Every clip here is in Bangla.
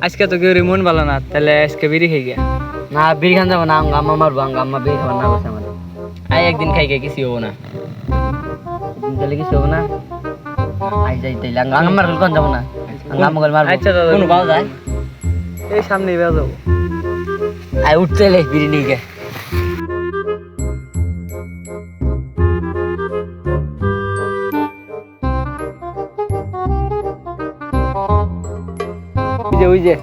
আজকে তো কেউ মন ভালো না, তাহলে আজকে বিড়ি খাই গে। না বিড়ি খান যাবো না, আম্মা মারবো, আম্মা বিড়ি খাবার না বসে আমার। আই একদিন খাই গে, কিছু হবো না। তাহলে কিছু হবো না, আই যাই তাইলে আম্মার কোন যাবো না, আম্মা গল মারবো। আচ্ছা দাদা, কোন পাওয়া যায়? এই সামনেই বাজাবো। আই উঠতে লে বিড়ি নিয়ে গে। ওই যে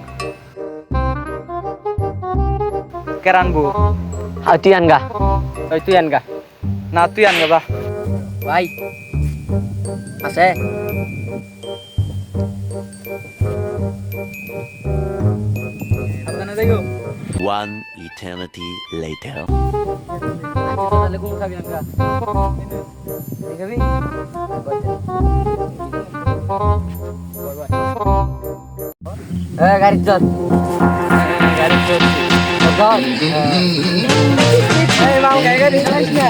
কেরানবো। হ্যাঁ তুই আনগা। ওই তুই আনগা না, তুই আনগা বা। ভাই আছে? সাবধানে দেখো। One eternity later. তাহলে কোন খাবি আনগা? খাবি? গাড়ি চল, গাড়ি চলছে। চল। এই মামা গাড়ি চালাইস না।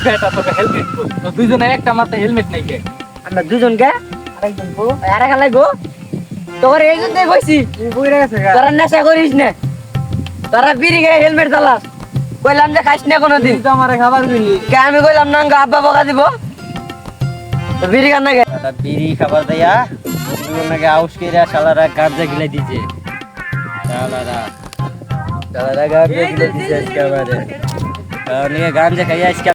বেটা তোকে হেলমেট কই? তো দুইজনের একটা মাথায় হেলমেট নাই কে? আমরা দুজন গে আরেকজন বউ আর একা লাগবো। তোর এই জন্যই কইছি বই গেছে গা। তোরা নেশা করিস না, তোরা বিড়ি খেয়ে হেলমেট চালাস। কইলাম যে খাইস না কোনোদিন। তুই তো আমারে খাবার দিলি। কে আমি কইলাম না আব্বা বকা দিব, তো বিড়ি খান না গে। দাদা বিড়ি খাবার দেয়া দুজনকে আউস কইরা শালারা গাঁজা গিলে দিছে। শালারা গাঁজা গিলে দিছে আজকে আমারে। গাঁজা খাইয়া আজকে